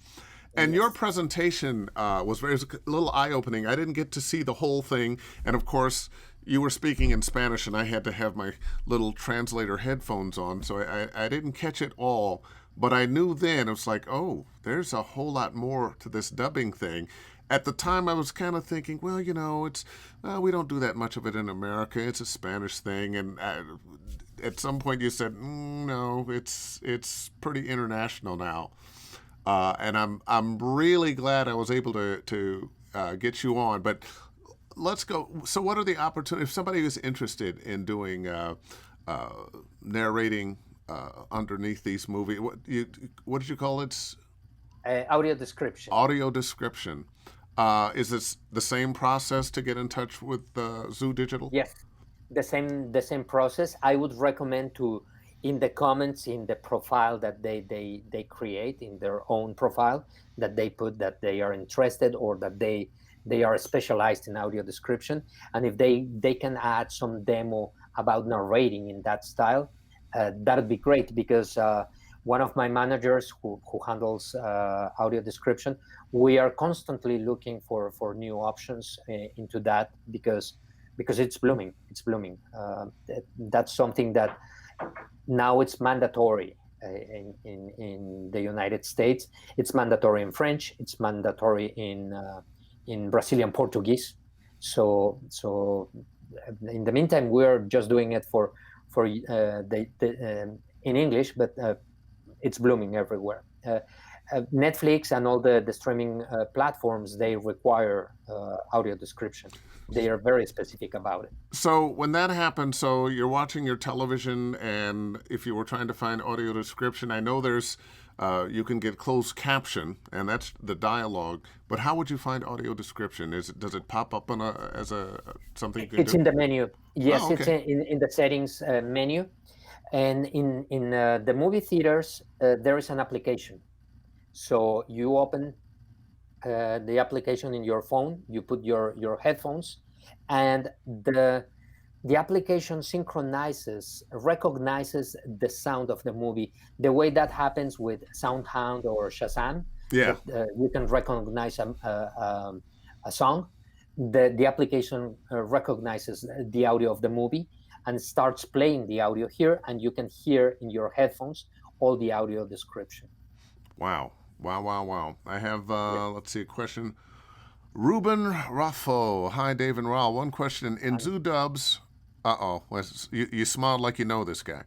And your yes. presentation was a little eye opening. I didn't get to see the whole thing, and of course, you were speaking in Spanish, and I had to have my little translator headphones on, so I didn't catch it all. But I knew then it was like, oh, there's a whole lot more to this dubbing thing. At the time, I was kind of thinking, well, it's we don't do that much of it in America. It's a Spanish thing, and at some point you said, no, it's pretty international now. And I'm really glad I was able to get you on. But let's go. So, what are the opportunities? If somebody is interested in doing uh, narrating underneath these movies, what did you call it? Audio description. Audio description. Is this the same process to get in touch with Zoo Digital? Yes, the same process. I would recommend to in the comments in the profile that they create in their own profile that they put that they are interested or that they are specialized in audio description, and if they can add some demo about narrating in that style, that'd be great because one of my managers who handles audio description, we are constantly looking for new options into that because it's blooming. That's something that now it's mandatory in the United States. It's mandatory in French. It's mandatory in Brazilian Portuguese. So in the meantime, we're just doing it for in English, but it's blooming everywhere. Netflix and all the streaming platforms, they require audio description. They are very specific about it. So when that happens, so you're watching your television, and if you were trying to find audio description, I know there's you can get closed caption, and that's the dialogue. But how would you find audio description? Does it pop up on as a something you can It's do? in the menu. Oh, Yes, it's okay. in the settings menu. And in the movie theaters, there is an application. So you open the application in your phone, you put your headphones, and the application recognizes the sound of the movie. The way that happens with SoundHound or Shazam, Yeah. that you can recognize a song. The application recognizes the audio of the movie and starts playing the audio here, and you can hear in your headphones all the audio description. Wow. Wow, wow, wow. I have, Yeah. let's see, a question. Ruben Raffo. Hi, Dave and Raul. One question. In And Zoo Dubs, you smiled like you know this guy.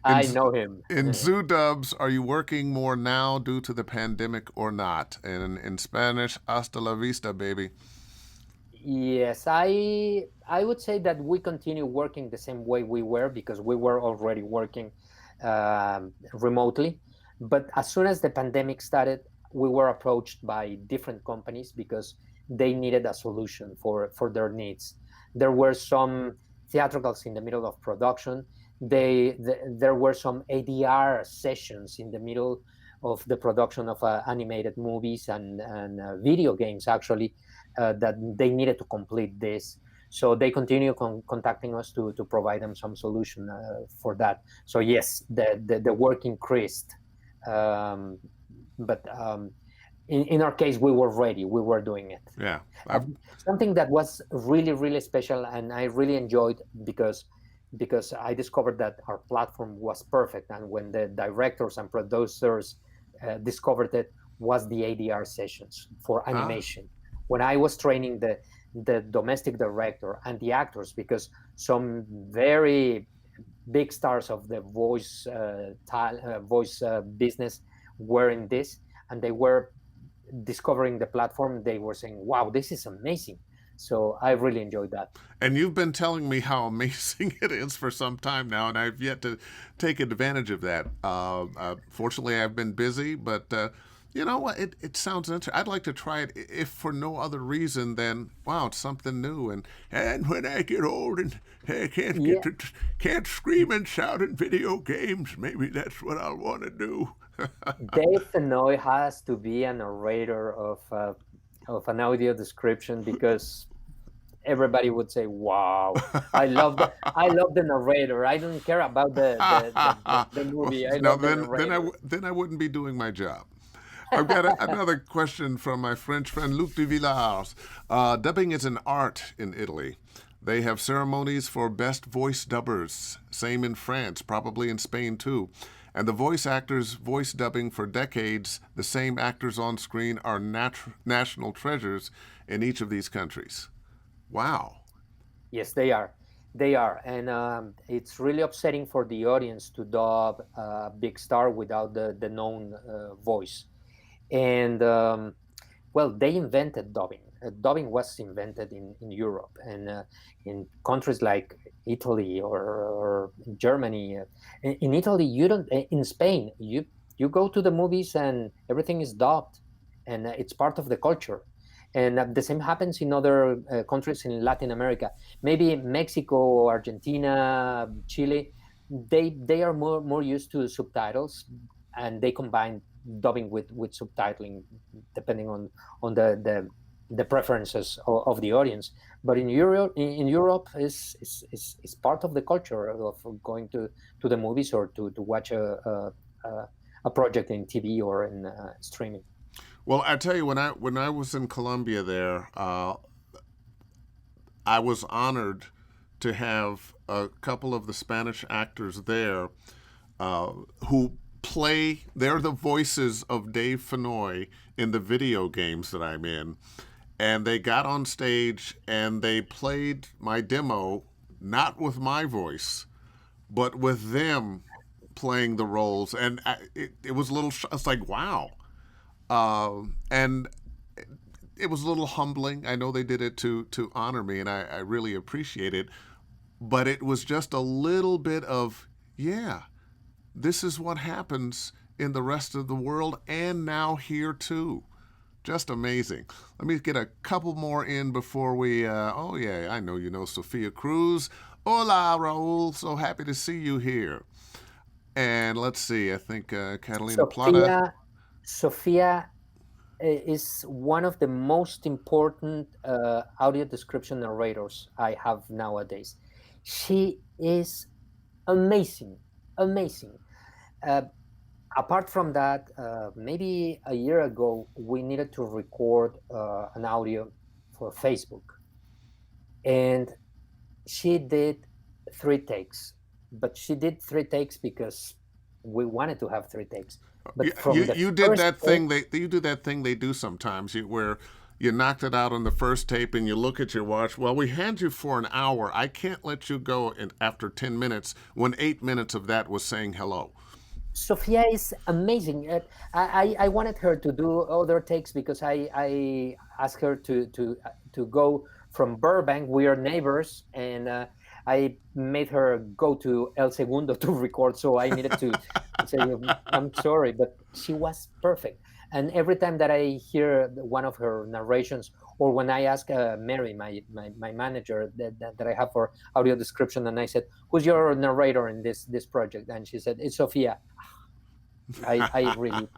In, I know him. in Zoo Dubs, are you working more now due to the pandemic or not? And in Spanish, hasta la vista, baby. Yes, I would say that we continue working the same way we were because we were already working remotely. But as soon as the pandemic started, we were approached by different companies because they needed a solution for their needs. There were some theatricals in the middle of production. There were some ADR sessions in the middle of the production of animated movies and video games actually that they needed to complete this. So they continue contacting us to provide them some solution for that. So yes, the work increased, um, but in our case, we were ready. We were doing it. Yeah. Something that was really special, and I really enjoyed because I discovered that our platform was perfect, and when the directors and producers discovered it, was the ADR sessions for Ah, animation. When I was training the domestic director and the actors, because some very big stars of the voice business were in this, and they were discovering the platform. They were saying, "Wow, this is amazing!" So I really enjoyed that. and you've been telling me how amazing it is for some time now, and I've yet to take advantage of that. Fortunately, I've been busy, but you know what? It sounds interesting. I'd like to try it, if for no other reason than wow, it's something new. And when I get old and I Yeah, can't scream and shout in video games, maybe that's what I'll want to do. Dave Fennoy has to be a narrator of an audio description because everybody would say, "Wow, I love the narrator. I don't care about the Well, movie. I now love the narrator." then I wouldn't be doing my job. I've got another question from my French friend Luc de Villars. Dubbing is an art in Italy. They have ceremonies for best voice dubbers. Same in France, probably in Spain too. And the voice actors voice dubbing for decades. The same actors on screen are national treasures in each of these countries. Wow. Yes, they are. They are, and it's really upsetting for the audience to dub a big star without the known voice. And well, they invented dubbing. Dubbing was invented in Europe and in countries like Italy or Germany. In Italy, you don't. In Spain, you go to the movies and everything is dubbed, and it's part of the culture. And the same happens in other countries in Latin America. Maybe Mexico, Argentina, Chile. They are more used to subtitles, and they combine dubbing with subtitling depending on the preferences of the audience. But in Europe is part of the culture of going to the movies or to watch a project in TV or in streaming. Well, I tell you, when I was in Colombia, there, I was honored to have a couple of the Spanish actors there uh, who play. They're the voices of Dave Fennoy in the video games that I'm in, and they got on stage and they played my demo, not with my voice, but with them playing the roles, and it was a little. It's like wow, and it was a little humbling. I know they did it to honor me, and I really appreciate it. But it was just a little bit of yeah, this is what happens in the rest of the world, and now here too. Just amazing. Let me get a couple more in before we. Oh yeah, I know you know Sophia Cruz. Hola, Raul. So happy to see you here. And let's see. I think Catalina Plata. Sophia is one of the most important audio description narrators I have nowadays. She is amazing, amazing. Uh, Apart from that, maybe a year ago, we needed to record an audio for Facebook, and she did 3 takes. But she did 3 takes because we wanted to have 3 takes. You, But you from the you did first that take, thing you do that thing they do sometimes where you knocked it out on the first tape and you look at your watch. Well, we had you for an hour. I can't let you go after 10 minutes when 8 minutes of that was saying hello. Sophia is amazing. I wanted her to do other takes because I asked her to go from Burbank. We are neighbors, and I made her go to El Segundo to record. So I needed to say, I'm sorry, but she was perfect. And every time that I hear one of her narrations, or when I ask Mary, my manager that I have for audio description, and I said, "Who's your narrator in this project?" And she said, "It's Sophia." I really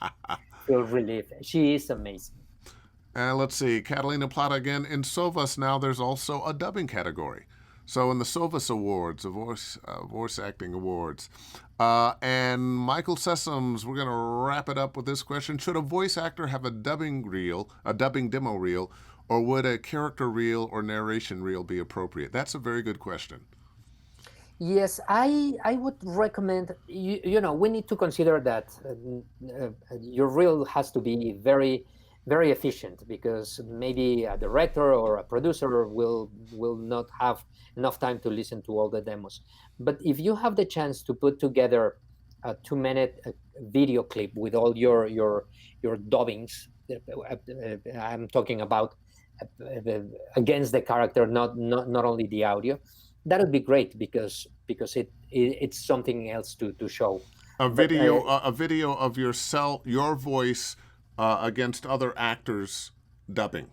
feel relieved. She is amazing. Let's see, Catalina Plata again. In Sovas now, there's also a dubbing category. So in the Sovas Awards, the voice acting awards, and Michael Sessoms, we're going to wrap it up with this question: should a voice actor have a dubbing reel, a dubbing demo reel, or would a character reel or narration reel be appropriate? That's a very good question. Yes, I would recommend we need to consider that your reel has to be very efficient, because maybe a director or a producer will not have enough time to listen to all the demos. But if you have the chance to put together a 2 minute video clip with all your dubbings, I'm talking about against the character, not only the audio, that would be great, because it's something else to show. But A video of your voice against other actors dubbing,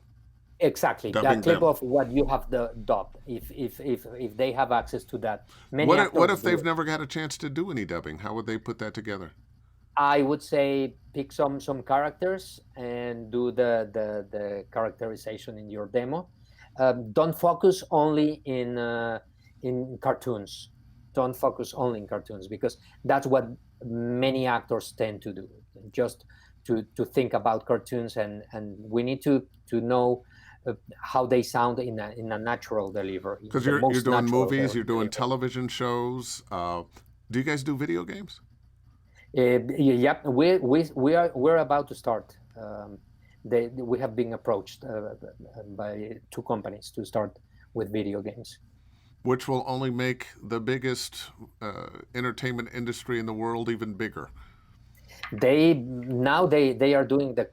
exactly, that dubbing clip them. of what you have dubbed, if they have access to that. Many What actors if do they've it. never got a chance to do any dubbing? How would they put that together? I would say pick some characters and do the characterization in your demo. Don't focus only in cartoons. Don't focus only in cartoons, because that's what many actors tend to do. Just to think about cartoons, and we need to know how they sound in a natural delivery, Because the you're most doing natural movies, you're doing delivery. television shows. Do you guys do video games? Yep, we're about to start. We have been approached by 2 companies to start with video games. Which will only make the biggest entertainment industry in the world even bigger. They are doing the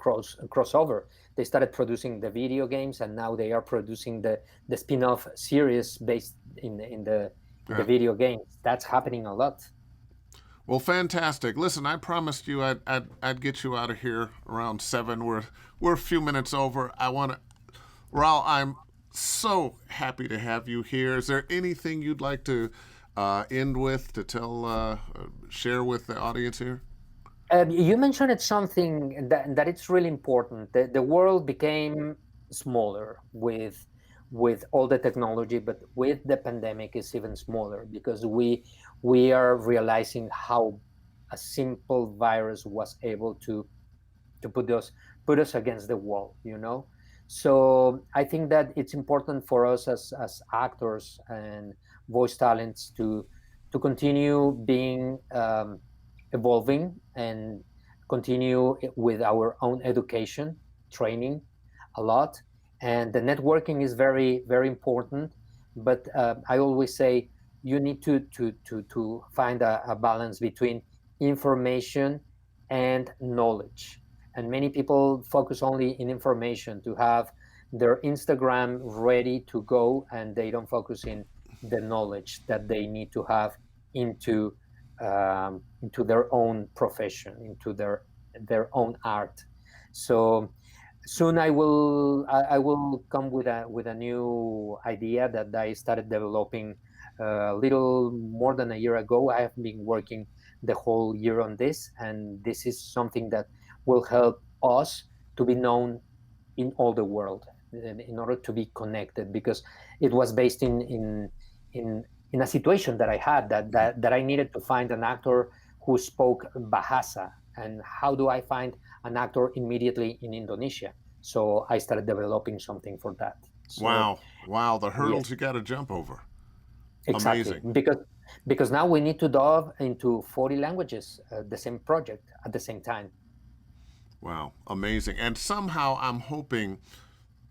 crossover. They started producing the video games, and now they are producing the spin-off series based in the Yeah. video games. That's happening a lot. Well, fantastic. Listen, I promised you I'd get you out of here around 7. We're a few minutes over. Raul, I'm so happy to have you here. Is there anything you'd like to end with, to share with the audience here? You mentioned something that it's really important. The world became smaller with all the technology, but with the pandemic, it's even smaller, because we are realizing how a simple virus was able to put us against the wall. So I think that it's important for us as actors and voice talents to continue being evolving, and continue with our own education, training a lot. And the networking is very very important. But I always say you need to find a balance between information and knowledge. And many people focus only in information, to have their Instagram ready to go, and they don't focus in the knowledge that they need to have into their own profession, into their own art. So soon I will come with a new idea that I started developing a little more than a year ago. I have been working the whole year on this, and this is something that will help us to be known in all the world, in order to be connected, because it was based in a situation that I had, that I needed to find an actor who spoke Bahasa, And how do I find an actor immediately in Indonesia? So I started developing something for that. So Wow. Wow. The yes, hurdles you got to jump over. exactly, Amazing. because now we need to dub into 40 languages, the same project at the same time. Wow. Amazing. And somehow I'm hoping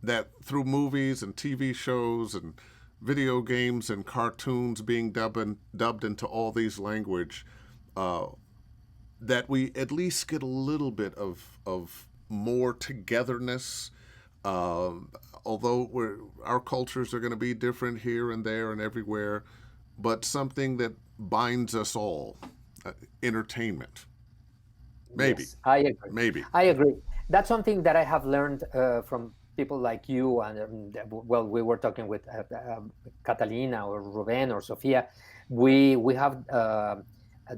that through movies and TV shows and video games and cartoons being dubbed into all these language, uh, that we at least get a little bit of more togetherness. Although our cultures are going to be different here and there and everywhere, but something that binds us all. Entertainment. Maybe. Yes, I agree. Maybe. I agree. That's something that I have learned from people like you. And well, we were talking with Catalina or Ruben or Sofia. We have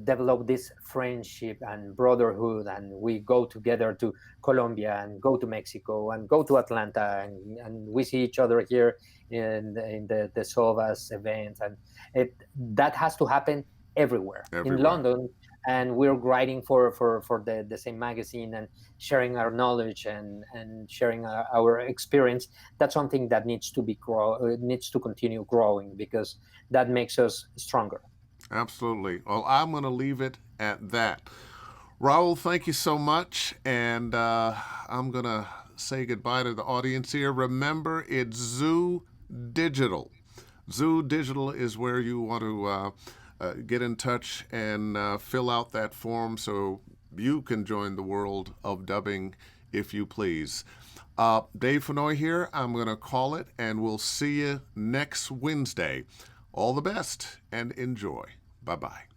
developed this friendship and brotherhood, and we go together to Colombia and go to Mexico and go to Atlanta, and we see each other here in the Sovas events, and that has to happen everywhere. In Everywhere. London, and we're writing for the same magazine and sharing our knowledge and sharing our experience. That's something that needs to continue growing, because that makes us stronger. Absolutely. Well, I'm going to leave it at that. Raul, thank you so much. And I'm going to say goodbye to the audience here. Remember, it's Zoo Digital. Zoo Digital is where you want to get in touch and fill out that form so you can join the world of dubbing, if you please. Dave Fennoy here. I'm going to call it, and we'll see you next Wednesday. All the best and enjoy. Bye bye.